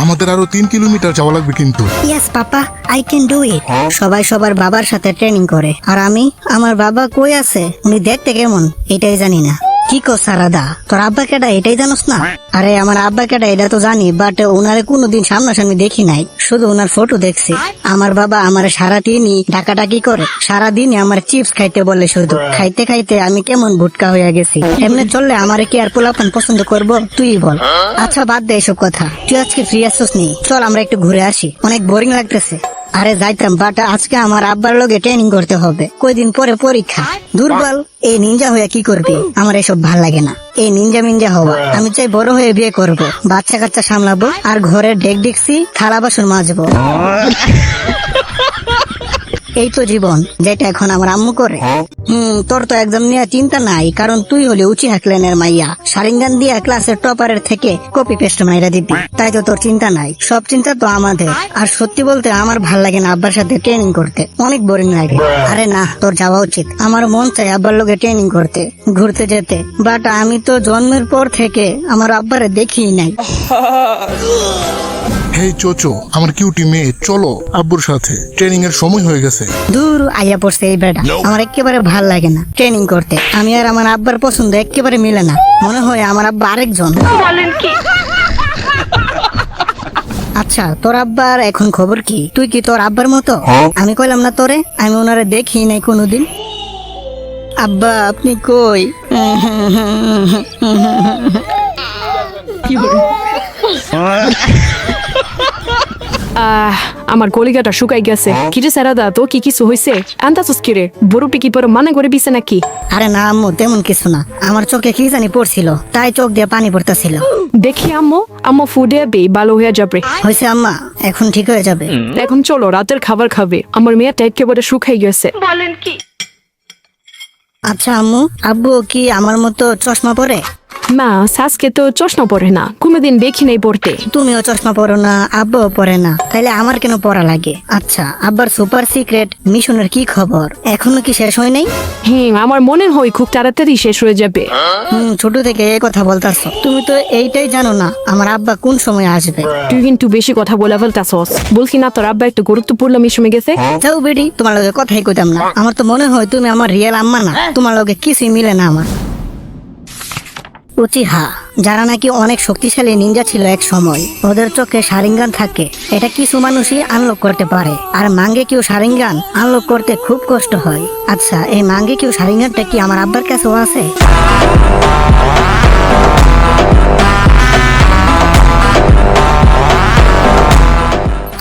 আমাদের আরো 3 কিলোমিটার যাওয়া লাগবে কিন্তু। Yes papa, I can do it. সবাই সবার বাবার সাথে ট্রেনিং করে, আর আমি, আমার বাবা কই আছে, উনি দেখতে কেমন এটাই জানি না। কি কো সারাদা, তোর আব্বা কেডা এটাই জানোস না? আরে আমার আব্বা কেডা এটা তো জানি, বাট ওনারে কোনোদিন সামনাসামনি দেখি নাই, শুধু ওনার ফটো দেখছি। আমার বাবা আমার সারাদিনই ডাকাডাকি করে, সারাদিনই আমার চিপস খাইতে বলে, শুধু খাইতে খাইতে আমি কেমন ভুটকা হয়ে গেছি। এমনি চললে আমারে কি আর পোলাপান পছন্দ করবো? তুই বল। আচ্ছা বাদ দে এসব কথা, তুই আজকে ফ্রি আসছিস নি? চল আমরা একটু ঘুরে আসি, অনেক বোরিং লাগতেছে। আরে যাইতাম, বাট আজকে আমার আব্বার লগে ট্রেনিং করতে হবে, কয়দিন পরে পরীক্ষা। দুর্বল এই নিনজা হয়ে কি করবি? আমার এসব ভাল লাগে না, এই নিনজা মিনজা হওয়া। আমি চাই বড় হয়ে বিয়ে করব, বাচ্চা কাচ্চা সামলাবো, আর ঘরে ডেক ডেকসি থালা বাসন মাজবো। এই তো জীবন, যেটা এখন আমার আম্মু করে। তোর তো একদম নিয়ে চিন্তা নাই, কারণ তুই হলে উচি হাকলেনের মাইয়া, সারিঙ্গান দিয়া ক্লাসের টপারের থেকে কপি পেস্ট মাইরা দিবি, তাই তো তোর চিন্তা নাই। সব চিন্তা তো আমাদের। আর সত্যি বলতে আমার ভাল লাগে না আব্বার সাথে ট্রেনিং করতে, অনেক বোরিং লাগে। আরে না, তোর যাওয়া উচিত। আমার মন চাই আব্বার লোকে ট্রেনিং করতে, ঘুরতে যেতে, বাট আমি তো জন্মের পর থেকে আমার আব্বারে দেখিই নাই। হেই চোচো, আমার কিউটি মেয়ে, চলো আব্বুর সাথে, ট্রেনিং এর সময় হয়ে গেছে। দূর আইয়া পড়ছে এই বেটা, আমার একেবারে ভাল লাগে না ট্রেনিং করতে। আমি আর আমার আব্বার পছন্দ একেবারে মিলে না, মনে হয় আমার আব্বা আরেকজন। আচ্ছা তোর আব্বার এখন খবর কি? তুই কি তোর আব্বার মতো? আমি কইলাম না তোরে, আমি ওনারে দেখি নাই কোনোদিন। আব্বা আপনি কই? আমার কলিগাটা শুকাই গেছে। কিরে সারাদা, তো কি কিছু হয়েছে? আন্দাজস কিরে, বড়টি কি পরে মানে করে বিছে নাকি? আরে না আম্মু, তেমন কিছু না, আমার চোখে কি জানি পড়ছিল, তাই চোখ দিয়ে পানি পড়তেছিল। দেখি আম্মু, আম্মু ফুডে বে ভালো হয়ে যাবে। হয়েছে আম্মা, এখন ঠিক হয়ে যাবে। এখন চলো রাতের খাবার খাবে, আমার মেয়েটা একেবারে শুকাই গেছে। বলেন কি? আচ্ছা আম্মু, আব্বু কি আমার মতো চশমা পরে? মা, সাসকে তো চশমা পরে না, কোনোদিন দেখি নাই পড়তে। তুমিও চশমা পরো না, আব্বুও পরে না, তাইলে আমার কেন পড়া লাগে? আচ্ছা আব্বার সুপার সিক্রেট মিশনের কি খবর, এখনো কি শেষ হয় নাই? আমার মনে হয় খুব তাড়াতাড়ি শেষ হয়ে যাবে। ছোট থেকে এই কথা বলতাছো, তুমি তো এইটাই জানো না আমার আব্বা কোন সময় আসবে। তুই কিন্তু বেশি কথা বলে ফেলতাছস। বলছি না তোর আব্বা একটু গুরুত্বপূর্ণ মিশনে গেছে। যাও বেডি, তোমার লগে কথাই কইতাম না। আমার তো মনে হয় তুমি আমার রিয়েল আম্মা না, তোমার লগে কিছুই মিলে না আমার। উচিহা, যারা নাকি অনেক শক্তিশালী নিনজা ছিল এক সময়, ওদের চোখে শারিঙ্গান থাকে, এটা কিছু মানুষই আনলক করতে পারে। আর মাঙ্গে কিউ শারিঙ্গান আনলক করতে খুব কষ্ট হয়। আচ্ছা এই মাঙ্গে কিউ শারিঙ্গানটা কি আমার আব্বার কাছেও আছে?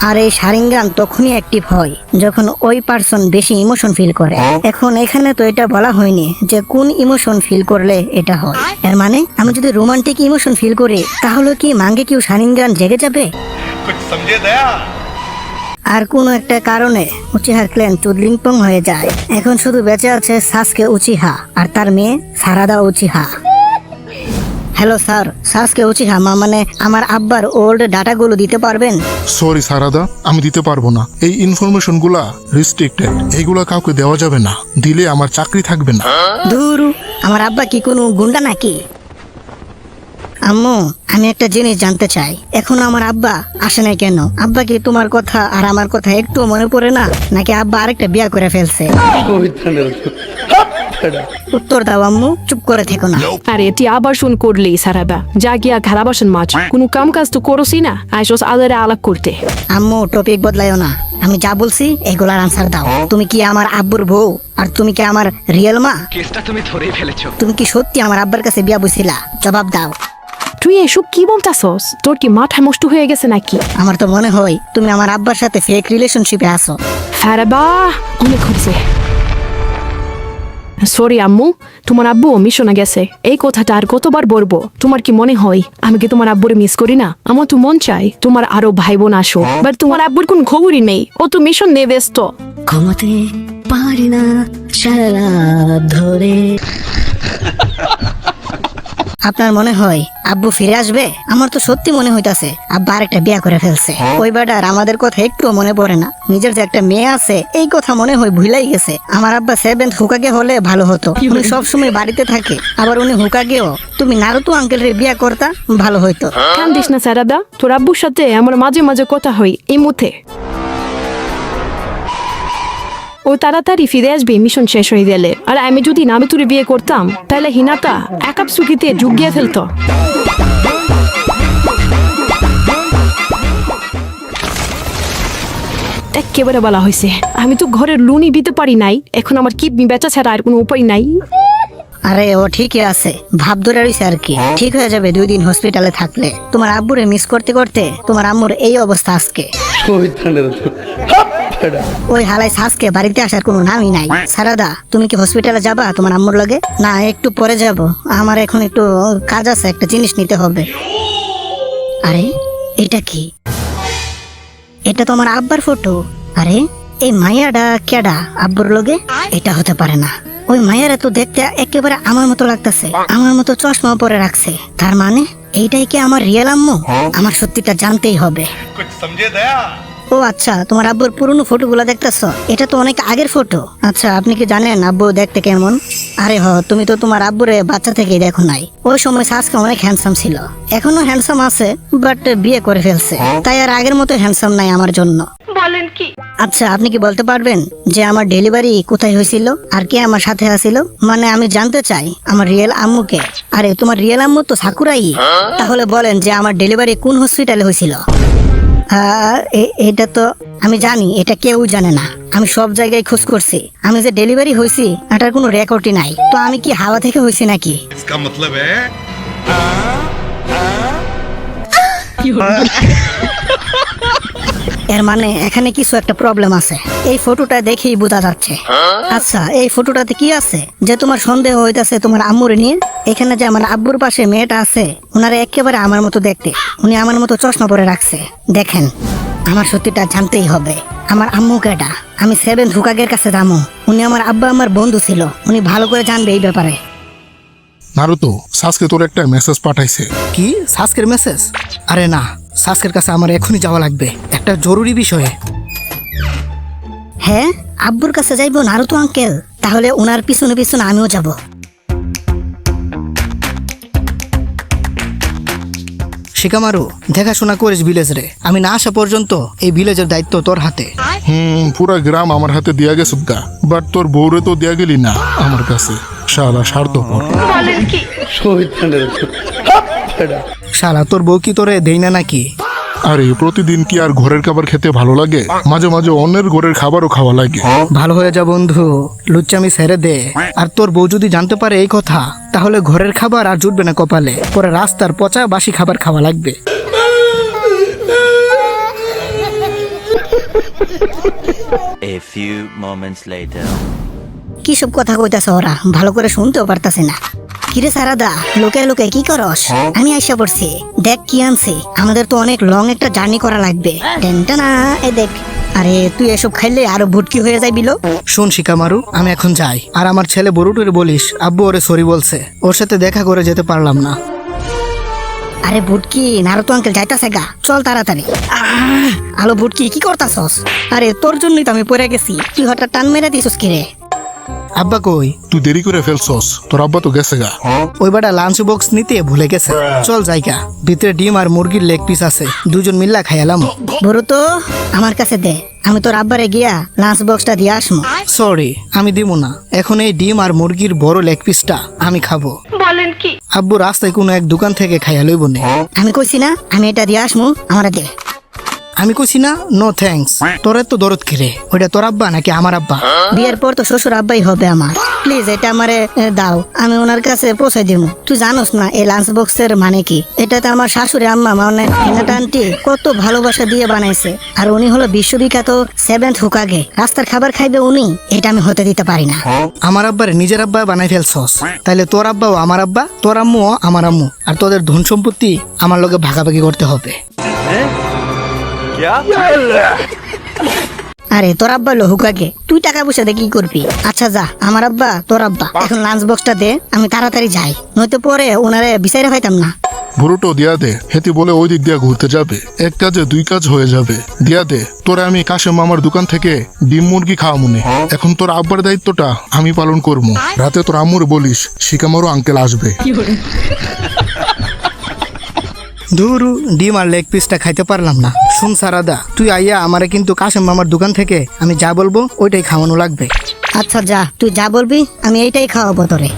আর এই শারিঙ্গান তখনই অ্যাক্টিভ হয় যখন ওই পার্সন বেশি ইমোশন ফিল করে। এখন এখানে তো এটা বলা হয়নি যে কোন ইমোশন ফিল করলে এটা হয়। এর মানে আমি যদি রোমান্টিক ইমোশন ফিল করি, তাহলে কি মাঙ্গে কিউ শারিঙ্গান জেগে যাবে? আর কোন একটা কারণে উচিহার ক্ল্যান চুদলিংপং হয়ে যায়। এখন শুধু বেঁচে আছে সাসকে উচিহা আর তার মেয়ে Sarada Uchiha. Hello sir, সাসকে Uchiha মানে আমার আব্বার ওল্ড ডাটাগুলো দিতে পারবেন? সরি সারাদা, আমি দিতে পারবো না। এই ইনফরমেশন গুলা রেস্ট্রিক্টেড, এইগুলা কাউকে দেওয়া যাবে না, দিলে আমার চাকরি থাকবে না। ধুরু, আমার আব্বা কি কোনো গুন্ডা নাকি? আম্মু আমি একটা জিনিস জানতে চাই, এখন আমার আব্বা আসে নাই কেন? আব্বা কি তোমার কথা আর আমার কথা একটু মনে পড়ে না, নাকি আব্বা আরেকটা বিয়া করে ফেলছে? উত্তর দাও আম্মু, চুপ করে থেকো না। আরে তুই আবার শুন করলি সারাদা, যা গিয়া খারাপ আসেন মাছ, কোনো কাম কাজ তো করছি না, আইসস আদারে আলাপ করতে। আম্মু টপিক বদলাইও না, আমি যা বলছি এগুলার আনসার দাও। তুমি কি আমার আব্বুর বউ? আর তুমি কি আমার রিয়েল মা? কেসটা তুমি ধরেই ফেলেছো। তুমি কি সত্যি আমার আব্বার কাছে বিয়া বসিলা? জবাব দাও। তুই এসব কি বলতাছস? তোর কি মাথা নষ্ট হয়ে গেছে নাকি? আমার তো মনে হয় তুমি আমার আব্বার সাথে ফেক রিলেশনশিপে আছো। সারাবা অনেক হচ্ছে। সরি আম্মু, তোমার আব্বু মিশনে গেছে, এই কথাটা আর কতবার বলবো? তোমার কি মনে হয় আমি কি তোমার আব্বুরে মিস করি না? আমার তো মন চাই তোমার আরো ভাই বোন আসো, বাট তোমার আব্বুর কোন খবরই নেই, ও তো মিশন নিয়ে ব্যস্ত। ঘুমাতে পারি না সারা রাত ধরে। আপনার মনে হয় আব্বু ফিরে আসবে? আমার তো সত্যি মনে হইতাছে আব্বা আরেকটা বিয়া করে ফেলছে। ওই বেটার আমাদের কথা একটুও মনে পড়ে না। নিজের যে একটা মেয়ে আছে এই কথা মনে হয় ভুলাই গেছে। আমার আব্বা 7th হুকাগে হলে ভালো হতো। উনি সবসময় বাড়িতে থাকে, আবার উনি হুকাগেও। তুমি নারুতো আঙ্কেলের বিয়া করতা, ভালো হইতো। কান্দিস না সারাদা, তোর আব্বুর সাথে আমার মাঝে মাঝে কথা হয় এই মুহূর্তে। ও তাড়াতাড়ি ফিরে আসবে মিশন শেষ হয়ে গেলে। আর আমি যদি নারুতোরে বিয়ে করতাম তাহলে হিনাতা একাপসুকিতে যোগ দিয়ে ফেলতো। একেবারে বলা হয়েছে, আমি তো ঘরের লুনি দিতে পারি নাই, এখন আমার কিডনি বেচা ছাড়া আর কোনো উপায় নাই। আরে ও ঠিকই আছে, ভাব ধরে রইছে আর কি। ঠিক হয়ে যাবে 2 দিন হসপিটালে থাকলে। তোমার আব্বুরে মিস করতে করতে তোমার আম্মুর এই অবস্থা আজকে। ওই হালাই সাজকে বাড়িতে আসার কোনো নামই নাই। সারাদা, তুমি কি হসপিটালে যাবা তোমার আম্মুর লগে? না, একটু পরে যাব, আমার এখন একটু কাজ আছে, একটা জিনিস নিতে হবে। আরে এটা কি? এটা তো আমার আব্বার ফটো। আরে এই মাইয়াডা কেডা আব্বুর লগে? এটা হতে পারে না। ওই মায়েরা তো দেখতে একেবারে আমার মতো লাগতেছে, আমার মতো চশমা পরে রাখছে। তার মানে এইটাই কি আমার রিয়েল আম্মু? আমার সত্যিটা জানতেই হবে। ও আচ্ছা, তোমার আব্বুর পুরনো ফটোগুলো দেখতেছ? এটা তো অনেক আগের ফটো। আচ্ছা, আপনি কি জানেন আব্বু দেখতে কেমন? আরে তুমি তো তোমার আব্বুরে বাচ্চা থেকেই দেখো নাই। ওই সময় সাজকে অনেক হ্যান্ডসাম ছিল, এখনো হ্যান্ডসাম আছে, বাট বিয়ে করে ফেলছে, তাই আর আগের মতো হ্যান্ডসাম নাই আমার জন্য। বলেন কি? আচ্ছা, আপনি কি বলতে পারবেন যে আমার ডেলিভারি কোথায় হয়েছিল আর কে আমার সাথে আছিল? মানে আমি জানতে চাই আমার রিয়েল আম্মুকে। আরে তোমার রিয়েল আম্মু তো সাকুরাই। তাহলে বলেন যে আমার ডেলিভারি কোন হসপিটালে হয়েছিল? এটা তো আমি জানি, এটা কেউ জানে না। আমি সব জায়গায় খোঁজ করছি, আমি যে ডেলিভারি হয়েছি এটার কোনো রেকর্ডই নাই। তো আমি কি হাওয়া থেকে হয়েছি নাকি? इसका मतलब है এর মানে এখানে কিছু একটা প্রবলেম আছে, এই ফটোটা দেখেই বোঝা যাচ্ছে। আচ্ছা, এই ফটোটাতে কি আছে যে তোমার সন্দেহ হইতাছে তোমার আম্মুর নিয়ে? এখানে যে আমার আব্বুর পাশে মেয়েটা আছে, ওনারা একেবারে আমার মতো দেখতে, উনি আমার মতো চশমা পরে রাখছে। দেখেন, আমার সত্যিটা জানতেই হবে। আমার আম্মু কেডা? আমি 7th হুকাগের কাছে যাবো। উনি আমার আব্বা আমার বন্ধু ছিল, উনি ভালো করে জানবে এই ব্যাপারে। নারুতো, সাজকে তোর একটা মেসেজ পাঠাইছে। কি সাসকের মেসেজ? আরে না, সাসকের কাছে আমার এখনই যাওয়া লাগবে, একটা জরুরি বিষয়ে। হ্যাঁ, আব্বুর কাছে যাইবো নারুতো আঙ্কেল? তাহলে ওনার পিছনে পিছনে আমিও যাব। শিকামারু, দেখাশোনা করিস ভিলেজ রে। আমি না আসা পর্যন্ত এই ভিলেজের দায়িত্ব তোর হাতে। পুরা গ্রাম আমার হাতে দিয়া গেছে গা, বাট তোর বউরে তো দিয়া গেলি না আমার কাছে। শালা স্বার্থপর। শালা, তোর বউ কি তোরে দেই না নাকি? আরে প্রতিদিন কি আর ঘরের খাবার খেতে ভালো লাগে? মাঝে মাঝে অন্যের ঘরের খাবারও খাওয়া লাগে। ভালো হয়ে যা বন্ধু, লুচ্চামি ছেড়ে দে। আর তোর বউ যদি জানতে পারে এই কথা, তাহলে ঘরের খাবার আর জুটবে না কপালে, পরে রাস্তার পচা বাসি খাবার খাওয়া লাগবে। A few moments later. কি সব কথা কইতাছে ওরা, ভালো করে শুনতেও পারতাছে না। কিরে সারাদা, লোকে লোকে কি করস? আমি আইসা পড়ছি, দেখ কি আনছি। আমাদের তো অনেক লং একটা জার্নি করা লাগবে। টেনটানা, এ দেখ। আরে তুই এসব খাইলে আরো ভুটকি হয়ে যাই বিলো। শোন শিকামারু, আমি এখন যাই। আর আমার ছেলে বড়ুটুরে বলিস আব্বু ওরে সরি বলছে, ওর সাথে দেখা করে যেতে পারলাম না। আরে ভুটকি, নারুতো আঙ্কেল যাইতাছে গা, চল তাড়াতাড়ি। আলো ভুটকি, কি করতাছস? আরে তোর জন্যই তো আমি পড়ে গেছি, তুই হঠাৎ টান মেরে দিছস কিরে? আব্বা কই? তুই দেরি করে ফেলছস, তোর আব্বা তো গেছে গা। ওই বেটা লাঞ্চ বক্স নিতে ভুলে গেছে। চল জায়গা, ভিতরে ডিম আর মুরগির লেগ পিস আছে, দুজন মিল্লা খাইলাম। বড় তো আমার কাছে দে, আমি তোর আব্বারে গিয়া লাঞ্চ বক্সটা দিয়ে আসমু। সরি, আমি দিব না। এখন এই ডিম আর মুরগির বড় লেগ পিসটা আমি খাবো। বলেন কি? আব্বু রাস্তায় কোনো এক দোকান থেকে খাইয়া লইব নে। আমি কইছি না আমি এটা দিয়ে আসমু, আমারে দে। আমি কইছি না নো থ্যাঙ্কস। তোর তো দরদ খিরে, ওইটা তোর আব্বা নাকি আমার আব্বা? বিয়ের পর তো শ্বশুর আব্বাই হবে আমার। প্লিজ এটা আমারে দাও, আমি ওনার কাছে পৌঁছাই দিব। তুই জানোস না এই লাঞ্চ বক্সের মানে কি? এটাতে আমার শাশুড়ি আম্মা মানে হিনাটা আন্টি কত ভালোবাসা দিয়ে বানাইছে। আর উনি হলো বিশ্ববিখ্যাত 7th হুকাগে, রাস্তার খাবার খাইবে উনি, এটা আমি হতে দিতে পারি না। আমার আব্বারে নিজের আব্বা বানাই ফেলছস, তাইলে তোর আব্বাও আমার আব্বা, তোর আম্মুও আমার আম্মু, আর তোদের ধন সম্পত্তি আমার লগে ভাগাভাগি করতে হবে। আরে তোর আব্বা হলো হুকাকে, তুই টাকা পয়সা দিয়ে কি করবি? আচ্ছা যা, আমার আব্বা তোর আব্বা, এখন লাঞ্চ বক্সটা দে, আমি তাড়াতাড়ি যাই, নয়তো পরে ওনারে বিচারে পাইতাম না। বুড়োটো দিয়া দে, হেতি বলে ওই দিক দিয়া ঘুরতে যাবে, এক কাজে দুই কাজ হয়ে যাবে। দিয়া দে, তোরা আমি কাশেম মামার দোকান থেকে ডিম মুরগি খাওয়া মনে। এখন তোর আব্বার দায়িত্বটা আমি পালন করবো। রাতে তোর আম্মুর বলিস শিকামারও আঙ্কেল আসবে। ধুরু, ডিম আর লেগ পিসটা খাইতে পারলাম না। শুন সারাদা, তুই আইয়া আমারে কিন্তু কাশেম মামার দোকান থেকে আমি যা বলবো ওইটাই খাওয়ানো লাগবে। আচ্ছা যা, তুই যা বলবি আমি এইটাই খাওয়াবো তোরে।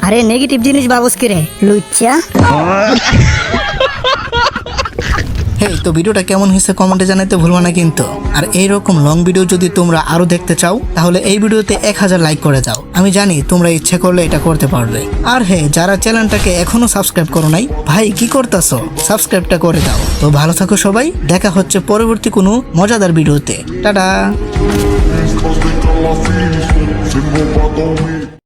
আরে নেগেটিভ জিনিস বাবুস কি রে লুচ্চা। হেই, তো ভিডিওটা কেমন হয়েছে কমেন্টে জানাতে ভুলবা না কিন্তু। আর এইরকম লং ভিডিও যদি তোমরা আরো দেখতে চাও তাহলে এই ভিডিওতে 1000 লাইক করে যাও। আমি জানি তোমরা ইচ্ছে করলে এটা করতে পারবে। আর হ্যাঁ, যারা চ্যানেলটাকে এখনো সাবস্ক্রাইব করো নাই, ভাই কি করতেছো, সাবস্ক্রাইবটা করে দাও। তো ভালো থাকো সবাই, দেখা হচ্ছে পরবর্তী কোনো মজাদার ভিডিওতে। টাটা।